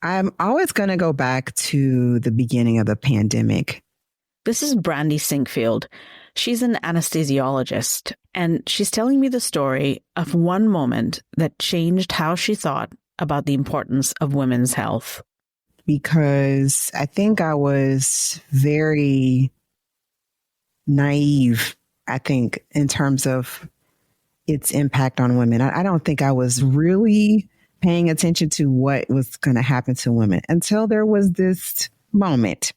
I'm always going to go back to the beginning of the pandemic. This is Brandi Sinkfield. She's an anesthesiologist, and she's telling me the story of one moment that changed how she thought about the importance of women's health. Because I think I was very naive, in terms of its impact on women. I don't think I was really paying attention to what was going to happen to women until there was this moment.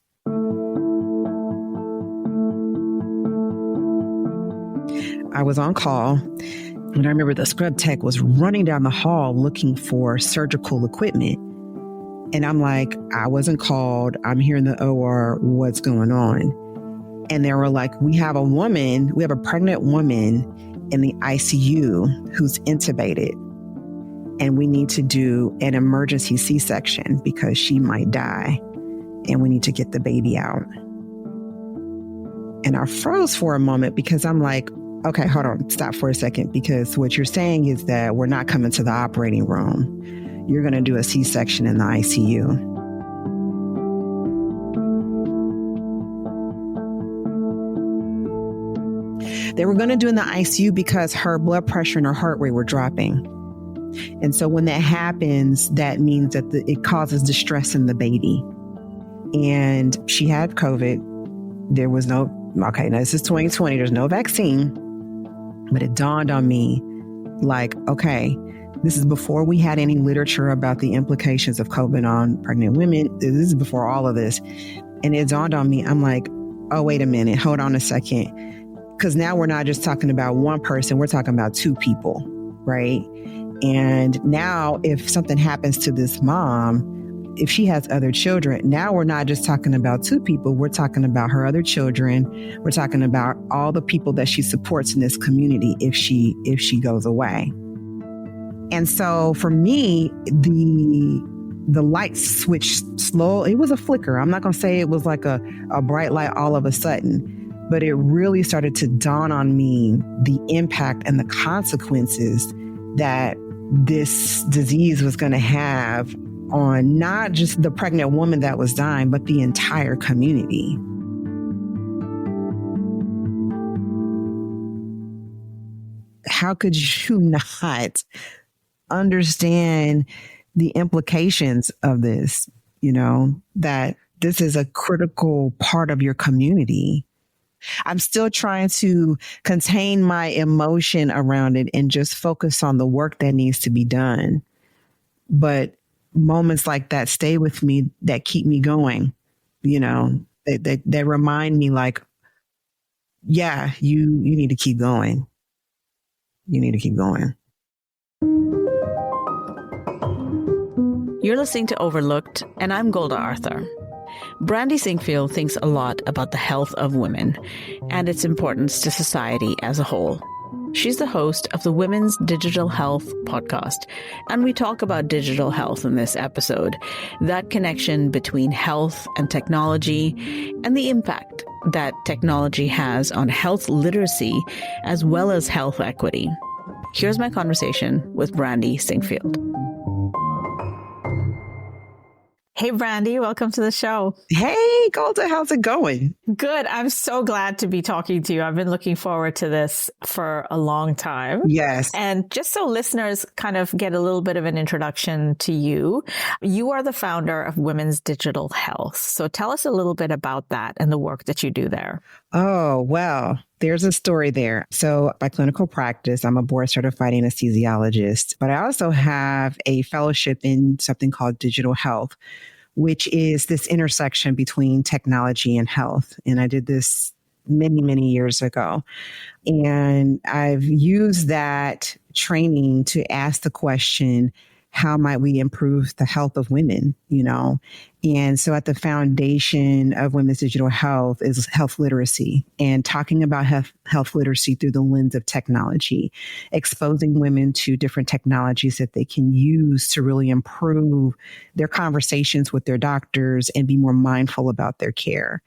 I was on call, and I remember the scrub tech was running down the hall looking for surgical equipment. And I'm like, I wasn't called. I'm here in the OR. What's going on? And they were like, we have a pregnant woman in the ICU who's intubated. And we need to do an emergency C-section because she might die. And we need to get the baby out. And I froze for a moment because I'm like, okay, hold on, stop for a second. Because what you're saying is that we're not coming to the operating room. You're going to do a C-section in the ICU. They were going to do in the ICU because her blood pressure and her heart rate were dropping. And so when that happens, that means that it causes distress in the baby. And she had COVID. There was now this is 2020. There's no vaccine. But it dawned on me like, okay, this is before we had any literature about the implications of COVID on pregnant women. This is before all of this. And it dawned on me, I'm like, oh, wait a minute, hold on a second. Because now we're not just talking about one person, we're talking about two people, right? And now if something happens to this mom, if she has other children, now we're not just talking about two people, we're talking about her other children. We're talking about all the people that she supports in this community if she goes away. And so for me, the light switched slow. It was a flicker. I'm not going to say it was like a bright light all of a sudden. But it really started to dawn on me the impact and the consequences that this disease was going to have on not just the pregnant woman that was dying, but the entire community. How could you not understand the implications of this, that this is a critical part of your community? I'm still trying to contain my emotion around it and just focus on the work that needs to be done. But moments like that stay with me, that keep me going. They remind me like, yeah, you need to keep going. You need to keep going. You're listening to Overlooked, and I'm Golda Arthur. Brandi Sinkfield thinks a lot about the health of women and its importance to society as a whole. She's the host of the Women's Digital Health podcast, and we talk about digital health in this episode, that connection between health and technology, and the impact that technology has on health literacy as well as health equity. Here's my conversation with Brandi Sinkfield. Hey, Brandi, welcome to the show. Hey, Golda, how's it going? Good. I'm so glad to be talking to you. I've been looking forward to this for a long time. Yes. And just so listeners kind of get a little bit of an introduction to you, you are the founder of Women's Digital Health. So tell us a little bit about that and the work that you do there. Oh, well, there's a story there. So by clinical practice, I'm a board certified anesthesiologist, but I also have a fellowship in something called digital health, which is this intersection between technology and health. And I did this many, many years ago. And I've used that training to ask the question, how might we improve the health of women, And so at the foundation of Women's Digital Health is health literacy, and talking about health literacy through the lens of technology, exposing women to different technologies that they can use to really improve their conversations with their doctors and be more mindful about their care.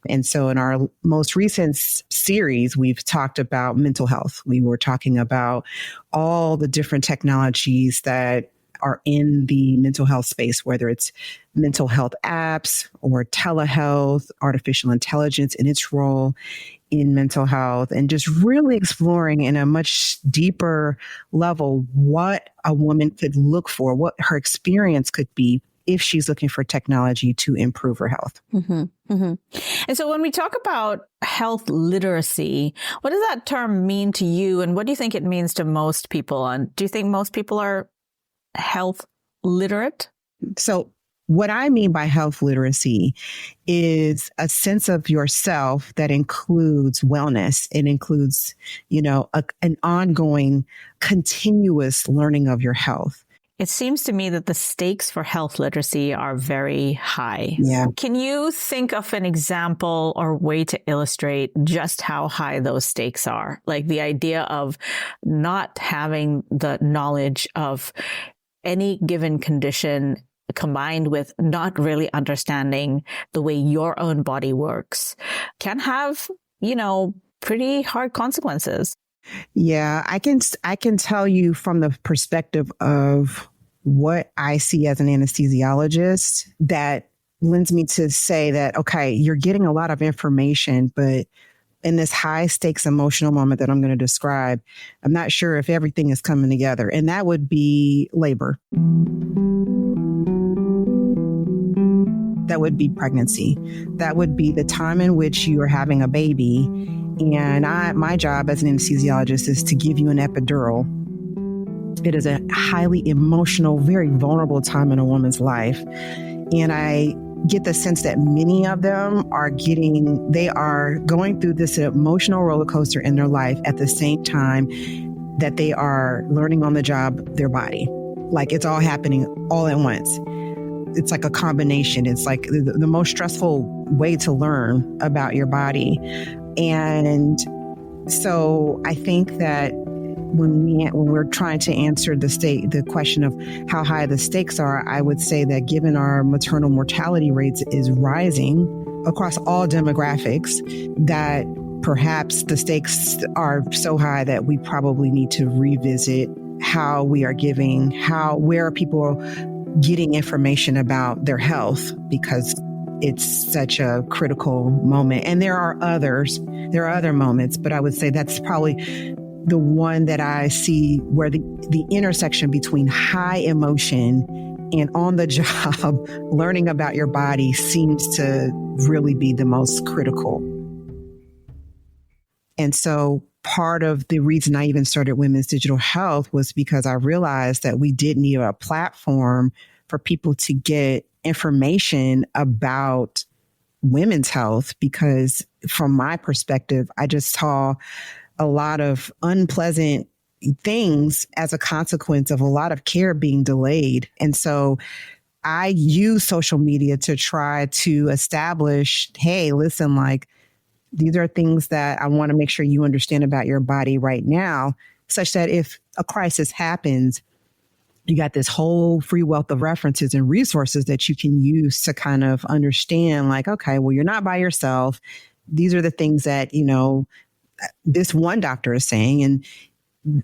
And so in our most recent series, we've talked about mental health. We were talking about all the different technologies that are in the mental health space, whether it's mental health apps or telehealth, artificial intelligence and its role in mental health, and just really exploring in a much deeper level what a woman could look for, what her experience could be if she's looking for technology to improve her health. Mm-hmm, mm-hmm. And so when we talk about health literacy, what does that term mean to you? And what do you think it means to most people? And do you think most people are health literate? So what I mean by health literacy is a sense of yourself that includes wellness. It includes, an ongoing, continuous learning of your health. It seems to me that the stakes for health literacy are very high. Yeah. Can you think of an example or way to illustrate just how high those stakes are? Like the idea of not having the knowledge of any given condition combined with not really understanding the way your own body works can have, pretty hard consequences. Yeah, I can tell you from the perspective of what I see as an anesthesiologist that lends me to say that, okay, you're getting a lot of information, but in this high stakes emotional moment that I'm going to describe, I'm not sure if everything is coming together. And that would be labor. That would be pregnancy. That would be the time in which you are having a baby. And my job as an anesthesiologist is to give you an epidural. It is a highly emotional, very vulnerable time in a woman's life. And I get the sense that many of them are going through this emotional roller coaster in their life at the same time that they are learning on the job their body. Like it's all happening all at once. It's like a combination. It's like the most stressful way to learn about your body. And so I think that when we're trying to answer the question of how high the stakes are, I would say that given our maternal mortality rates is rising across all demographics, that perhaps the stakes are so high that we probably need to revisit how we are giving, where are people getting information about their health, because it's such a critical moment. And there are other moments, but I would say that's probably the one that I see where the intersection between high emotion and on the job learning about your body seems to really be the most critical. And so part of the reason I even started Women's Digital Health was because I realized that we did need a platform for people to get information about women's health, because from my perspective, I just saw a lot of unpleasant things as a consequence of a lot of care being delayed. And so I use social media to try to establish, hey, listen, like these are things that I want to make sure you understand about your body right now, such that if a crisis happens, you got this whole free wealth of references and resources that you can use to kind of understand, like, okay, well, you're not by yourself. These are the things that, this one doctor is saying. And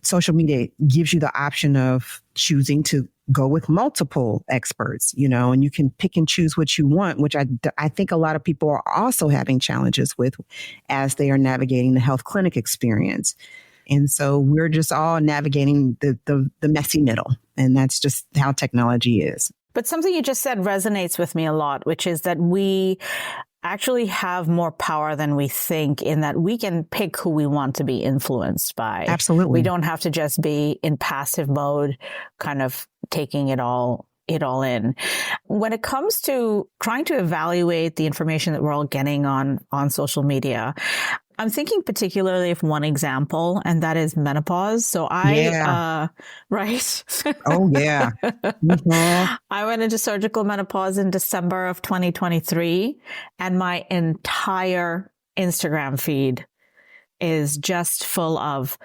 social media gives you the option of choosing to go with multiple experts, and you can pick and choose what you want, which I think a lot of people are also having challenges with as they are navigating the health clinic experience. And so we're just all navigating the messy middle. And that's just how technology is. But something you just said resonates with me a lot, which is that we actually have more power than we think, in that we can pick who we want to be influenced by. Absolutely. We don't have to just be in passive mode, kind of taking it all in. When it comes to trying to evaluate the information that we're all getting on social media, I'm thinking particularly of one example, and that is menopause. So right? Oh, yeah. Mm-hmm. I went into surgical menopause in December of 2023, and my entire Instagram feed is just full of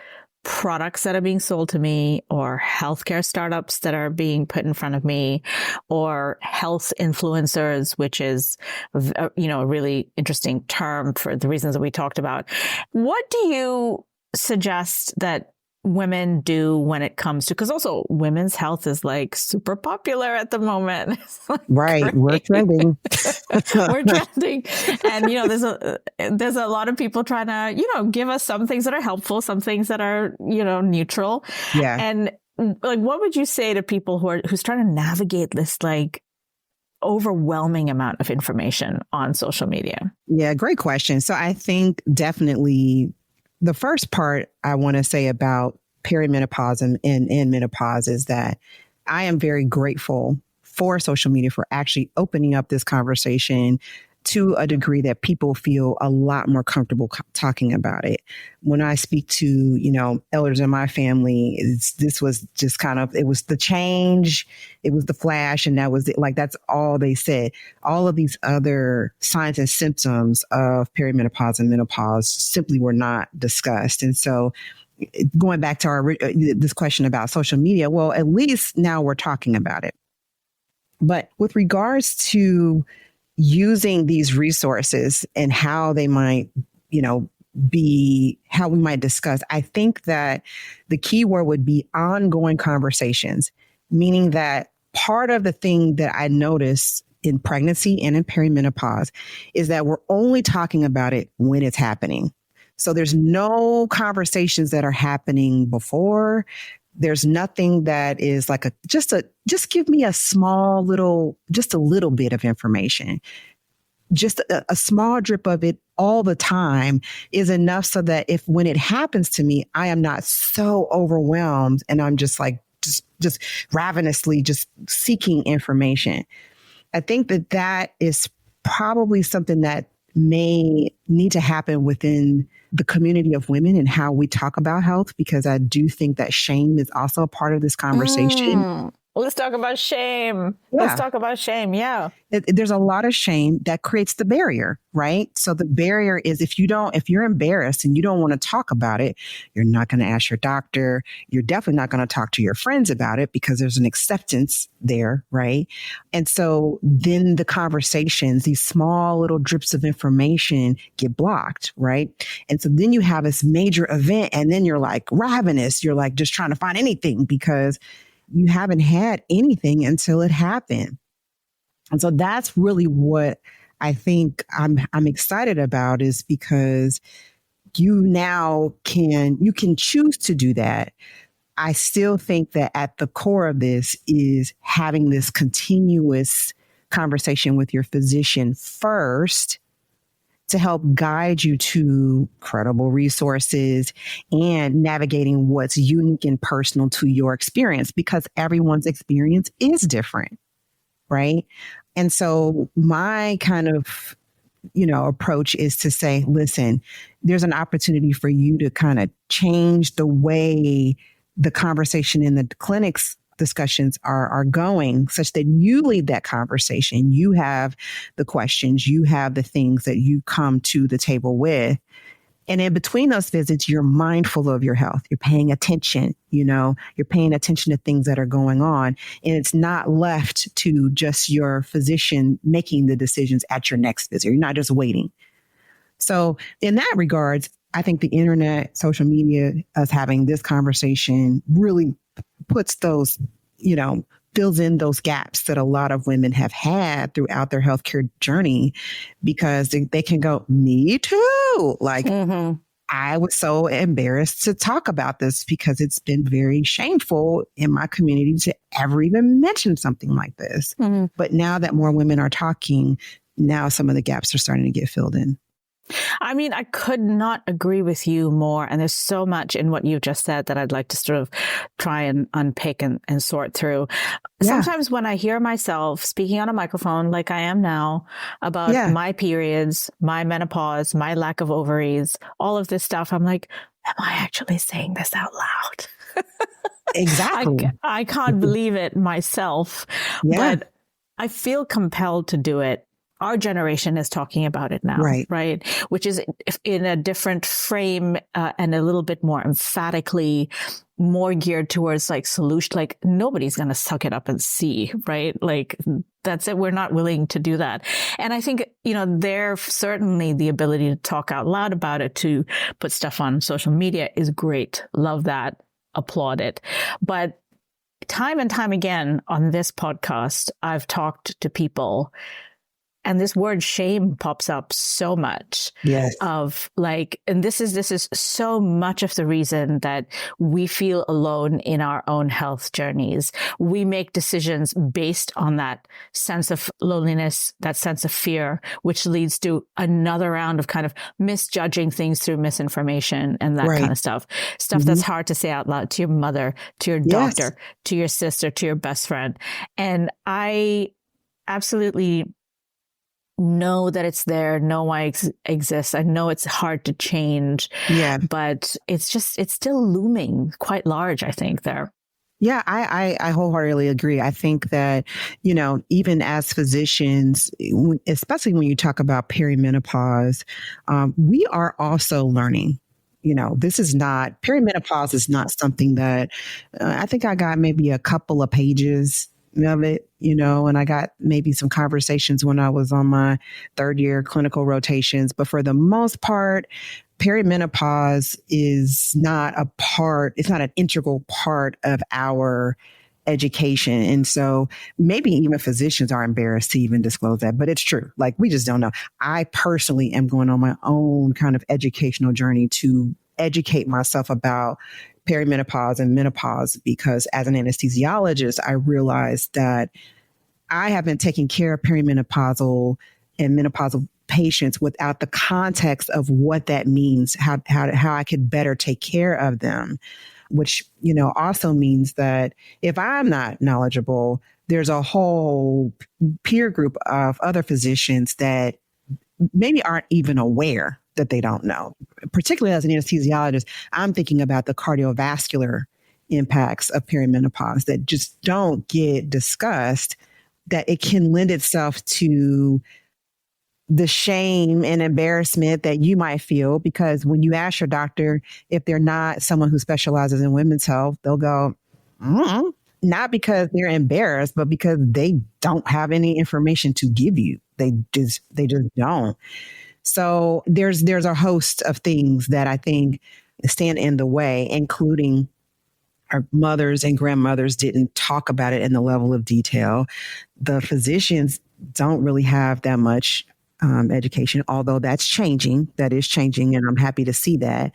products that are being sold to me, or healthcare startups that are being put in front of me, or health influencers, which is, a really interesting term for the reasons that we talked about. What do you suggest that women do when it comes to, because also women's health is like super popular at the moment. It's like Right. great. We're trending. We're trending. And, there's a lot of people trying to, give us some things that are helpful, some things that are, neutral. Yeah. And like, what would you say to people who's trying to navigate this like overwhelming amount of information on social media? Yeah, great question. So I think definitely the first part I want to say about perimenopause and menopause is that I am very grateful for social media for actually opening up this conversation to a degree that people feel a lot more comfortable talking about it. When I speak to, elders in my family, this was just it was the change, it was the flash, and that was it. Like, that's all they said. All of these other signs and symptoms of perimenopause and menopause simply were not discussed. And so going back to this question about social media, well, at least now we're talking about it. But with regards to using these resources and how they might, be how we might discuss, I think that the key word would be ongoing conversations, meaning that part of the thing that I notice in pregnancy and in perimenopause is that we're only talking about it when it's happening. So there's no conversations that are happening before. There's nothing that is like just give me a little bit of information. Just a small drip of it all the time is enough so that when it happens to me, I am not so overwhelmed and I'm just ravenously just seeking information. I think that is probably something that may need to happen within the community of women and how we talk about health, because I do think that shame is also a part of this conversation. Let's talk about shame. Yeah. Let's talk about shame. Yeah. There's a lot of shame that creates the barrier, right? So the barrier is if you're embarrassed and you don't want to talk about it, you're not going to ask your doctor. You're definitely not going to talk to your friends about it because there's an acceptance there, right? And so then the conversations, these small little drips of information get blocked, right? And so then you have this major event and then you're like ravenous. You're like just trying to find anything because you haven't had anything until it happened. And so that's really what I think I'm excited about, is because you can choose to do that. I still think that at the core of this is having this continuous conversation with your physician first to help guide you to credible resources and navigating what's unique and personal to your experience, because everyone's experience is different, right? And so my kind of, approach is to say, listen, there's an opportunity for you to kind of change the way the conversation in the clinics discussions are going, such that you lead that conversation. You have the questions, you have the things that you come to the table with. And in between those visits, you're mindful of your health. You're paying attention, you're paying attention to things that are going on. And it's not left to just your physician making the decisions at your next visit. You're not just waiting. So in that regards, I think the internet, social media, us having this conversation really puts those, fills in those gaps that a lot of women have had throughout their healthcare journey, because they can go, me too. Like, I was so embarrassed to talk about this because it's been very shameful in my community to ever even mention something like this. But now that more women are talking, now some of the gaps are starting to get filled in. I mean, I could not agree with you more. And there's so much in what you just said that I'd like to sort of try and unpick and sort through. Yeah. Sometimes when I hear myself speaking on a microphone like I am now about my periods, my menopause, my lack of ovaries, all of this stuff, I'm like, am I actually saying this out loud? Exactly. I can't believe it myself, but I feel compelled to do it. Our generation is talking about it now, right? Which is in a different frame and a little bit more emphatically more geared towards like solution. Like nobody's going to suck it up and see, right? Like that's it. We're not willing to do that. And I think, there's certainly the ability to talk out loud about it, to put stuff on social media is great. Love that. applaud it. But time and time again on this podcast, I've talked to people, and this word shame pops up so much. Yes. Of like, and this is so much of the reason that we feel alone in our own health journeys. We make decisions based on that sense of loneliness, that sense of fear, which leads to another round of kind of misjudging things through misinformation and that kind of stuff. Stuff that's hard to say out loud to your mother, to your doctor, to your sister, to your best friend. And I absolutely know that it's there, know why it exists. I know it's hard to change, but it's still looming quite large, I think, there. Yeah, I wholeheartedly agree. I think that, even as physicians, especially when you talk about perimenopause, we are also learning. Perimenopause is not something that I think I got maybe a couple of pages of it, and I got maybe some conversations when I was on my third year clinical rotations. But for the most part, perimenopause is not it's not an integral part of our education. And so maybe even physicians are embarrassed to even disclose that, but it's true. Like, we just don't know. I personally am going on my own kind of educational journey to educate myself about perimenopause and menopause, because as an anesthesiologist, I realized that I have been taking care of perimenopausal and menopausal patients without the context of what that means, how I could better take care of them, which, also means that if I'm not knowledgeable, there's a whole peer group of other physicians that maybe aren't even aware that they don't know. Particularly as an anesthesiologist, I'm thinking about the cardiovascular impacts of perimenopause that just don't get discussed, that it can lend itself to the shame and embarrassment that you might feel, because when you ask your doctor if they're not someone who specializes in women's health, they'll go, not because they're embarrassed, but because they don't have any information to give you. They just don't. So there's a host of things that I think stand in the way, including our mothers and grandmothers didn't talk about it in the level of detail. The physicians don't really have that much education, although that's changing. That is changing, and I'm happy to see that.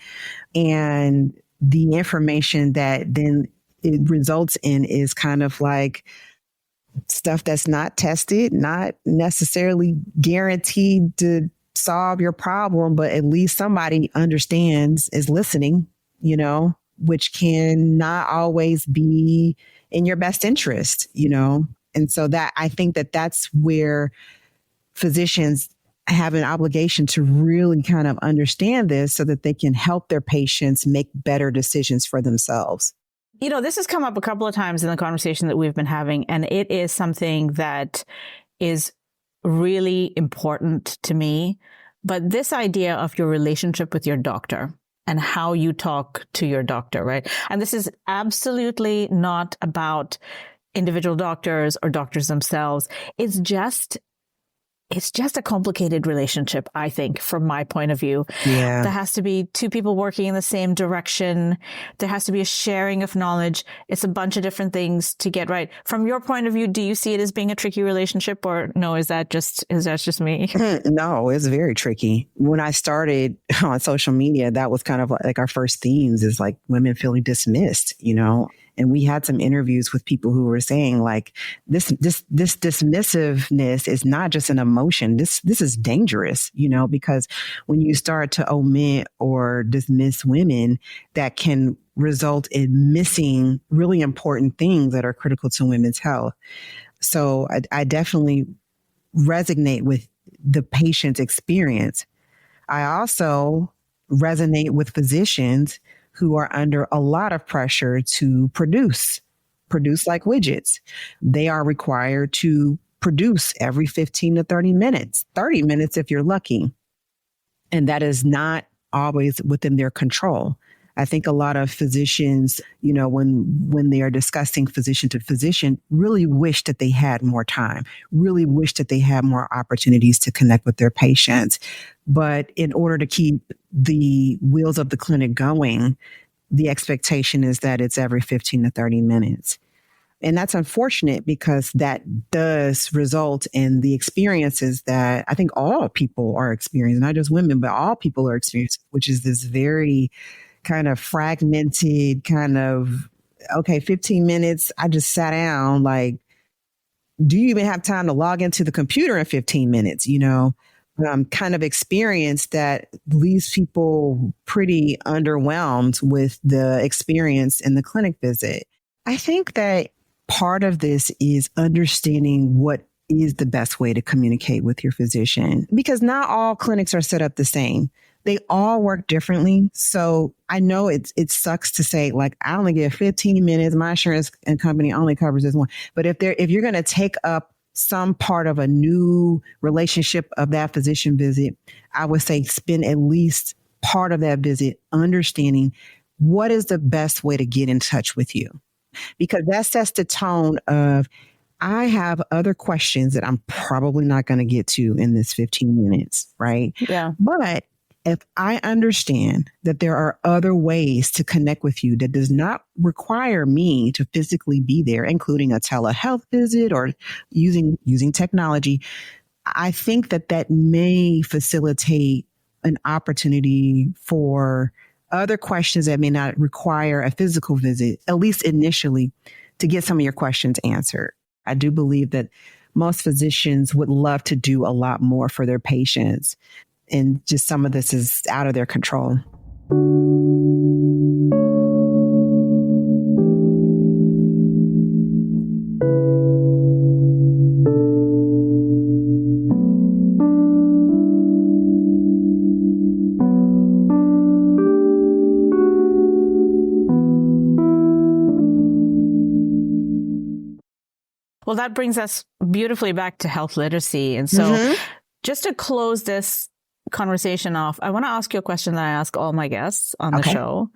And the information that then it results in is kind of like stuff that's not tested, not necessarily guaranteed to solve your problem, but at least somebody understands, is listening, which can not always be in your best interest, And so that, I think that that's where physicians have an obligation to really kind of understand this so that they can help their patients make better decisions for themselves. This has come up a couple of times in the conversation that we've been having, and it is something that is really important to me. But this idea of your relationship with your doctor and how you talk to your doctor, right? And this is absolutely not about individual doctors or doctors themselves. It's just a complicated relationship, I think, from my point of view. Yeah. There has to be two people working in the same direction. There has to be a sharing of knowledge. It's a bunch of different things to get right. From your point of view, do you see it as being a tricky relationship, or no, is that just me? No, it's very tricky. When I started on social media, that was kind of like our first themes, is like women feeling dismissed, And we had some interviews with people who were saying like this dismissiveness is not just an emotion. This is dangerous, because when you start to omit or dismiss women, that can result in missing really important things that are critical to women's health. So I definitely resonate with the patient's experience. I also resonate with physicians who are under a lot of pressure to produce like widgets. They are required to produce every 15 to 30 minutes, 30 minutes if you're lucky. And that is not always within their control. I think a lot of physicians, when they are discussing physician to physician, really wish that they had more time, really wish that they had more opportunities to connect with their patients. But in order to keep the wheels of the clinic going, the expectation is that it's every 15 to 30 minutes. And that's unfortunate because that does result in the experiences that I think all people are experiencing, not just women, but all people are experiencing, which is this very kind of fragmented kind of, okay, 15 minutes, I just sat down. Like, do you even have time to log into the computer in 15 minutes? Kind of experience that leaves people pretty underwhelmed with the experience in the clinic visit. I think that part of this is understanding what is the best way to communicate with your physician, because not all clinics are set up the same. They all work differently. So I know it sucks to say, like, I only get 15 minutes. My insurance and company only covers this one. But if you're going to take up some part of a new relationship of that physician visit, I would say spend at least part of that visit understanding what is the best way to get in touch with you. Because that sets the tone of, I have other questions that I'm probably not going to get to in this 15 minutes, right? Yeah. But if I understand that there are other ways to connect with you that does not require me to physically be there, including a telehealth visit or using technology, I think that may facilitate an opportunity for other questions that may not require a physical visit, at least initially, to get some of your questions answered. I do believe that most physicians would love to do a lot more for their patients, and just some of this is out of their control. Well, that brings us beautifully back to health literacy. And so just to close this conversation off, I want to ask you a question that I ask all my guests on the show,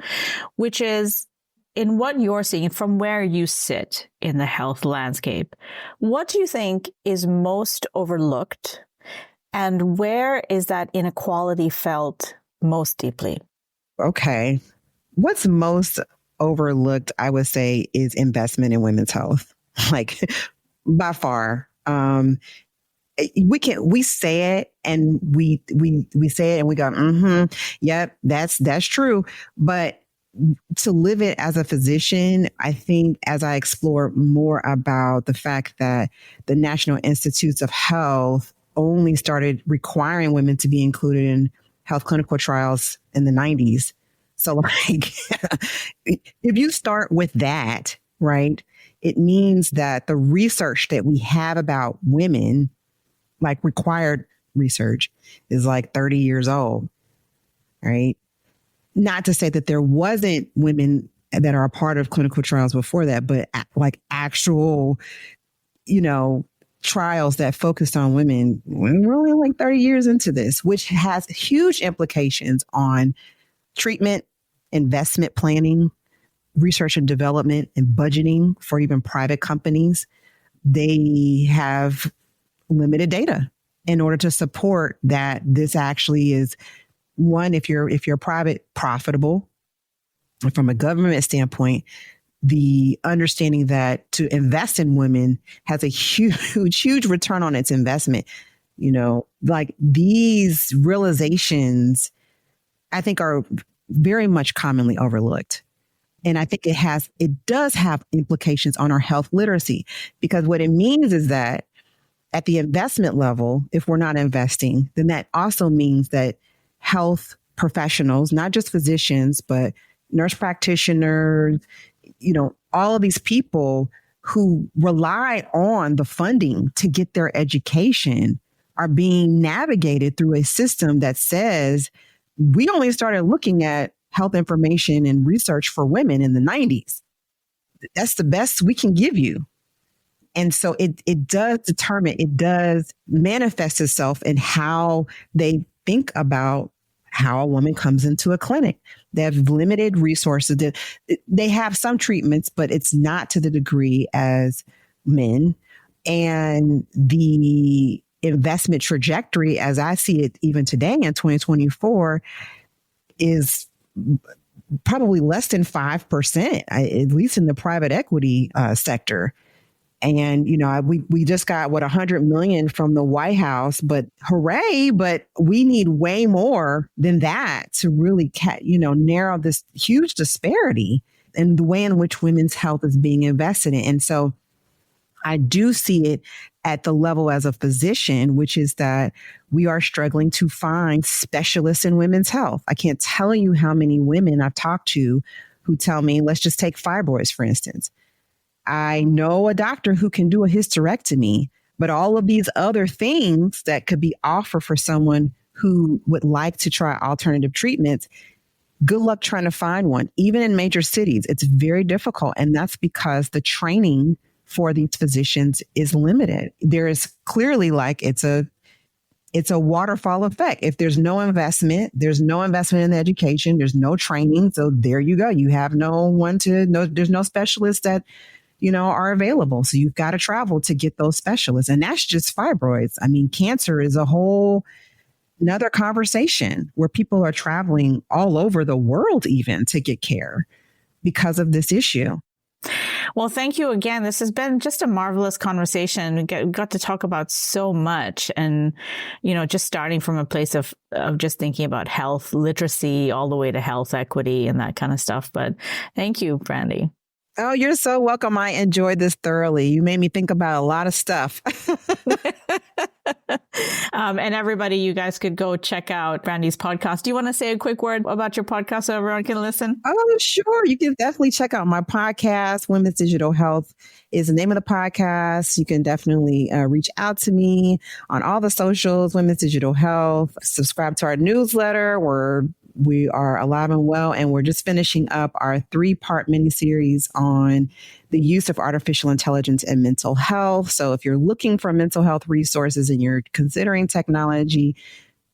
which is, in what you're seeing from where you sit in the health landscape, what do you think is most overlooked, and where is that inequality felt most deeply? Okay. What's most overlooked, I would say, is investment in women's health. Like, by far. We say it and we say it and we go, yep, that's true. But to live it as a physician, I think as I explore more about the fact that the National Institutes of Health only started requiring women to be included in health clinical trials in the 90s. So like, if you start with that, right, it means that the research that we have about women, like required research, is like 30 years old, right? Not to say that there wasn't women that are a part of clinical trials before that, but like actual, trials that focused on women, we're only like 30 years into this, which has huge implications on treatment, investment planning, research and development, and budgeting for even private companies. They have limited data in order to support that this actually is, one, if you're private, profitable. From a government standpoint, the understanding that to invest in women has a huge return on its investment. Like these realizations, I think, are very much commonly overlooked. And I think it does have implications on our health literacy, because what it means is that at the investment level, if we're not investing, then that also means that health professionals, not just physicians, but nurse practitioners, all of these people who rely on the funding to get their education are being navigated through a system that says we only started looking at health information and research for women in the 90s. That's the best we can give you. And so it does manifest itself in how they think about how a woman comes into a clinic. They have limited resources. They have some treatments, but it's not to the degree as men. And the investment trajectory, as I see it even today in 2024, is probably less than 5%, at least in the private equity sector. And, we just got 100 million from the White House, but hooray, but we need way more than that to really, narrow this huge disparity in the way in which women's health is being invested in. And so I do see it at the level as a physician, which is that we are struggling to find specialists in women's health. I can't tell you how many women I've talked to who tell me, let's just take fibroids, for instance. I know a doctor who can do a hysterectomy, but all of these other things that could be offered for someone who would like to try alternative treatments, good luck trying to find one. Even in major cities, it's very difficult. And that's because the training for these physicians is limited. There is clearly it's a waterfall effect. If there's no investment in the education, there's no training. So there you go. You have there's no specialists that are available. So you've got to travel to get those specialists. And that's just fibroids. I mean, cancer is a whole another conversation where people are traveling all over the world even to get care because of this issue. Well, thank you again. This has been just a marvelous conversation. We got to talk about so much and, just starting from a place of just thinking about health literacy all the way to health equity and that kind of stuff. But thank you, Brandi. Oh, you're so welcome. I enjoyed this thoroughly. You made me think about a lot of stuff. And everybody, you guys could go check out Brandi's podcast. Do you want to say a quick word about your podcast so everyone can listen? Oh, sure. You can definitely check out my podcast. Women's Digital Health is the name of the podcast. You can definitely reach out to me on all the socials, Women's Digital Health. Subscribe to our newsletter where we are alive and well, and we're just finishing up our 3-part miniseries on the use of artificial intelligence in mental health. So if you're looking for mental health resources and you're considering technology,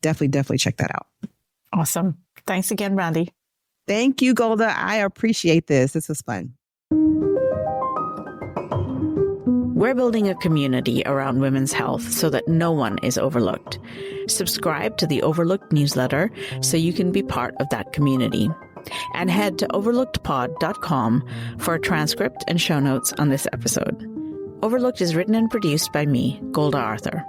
definitely check that out. Awesome. Thanks again, Brandi. Thank you, Golda. I appreciate this. This was fun. We're building a community around women's health so that no one is overlooked. Subscribe to the Overlooked newsletter so you can be part of that community. And head to overlookedpod.com for a transcript and show notes on this episode. Overlooked is written and produced by me, Golda Arthur.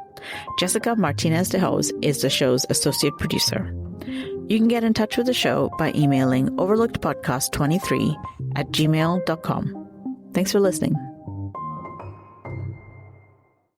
Jessica Martinez de Hoz is the show's associate producer. You can get in touch with the show by emailing overlookedpodcast23@gmail.com. Thanks for listening.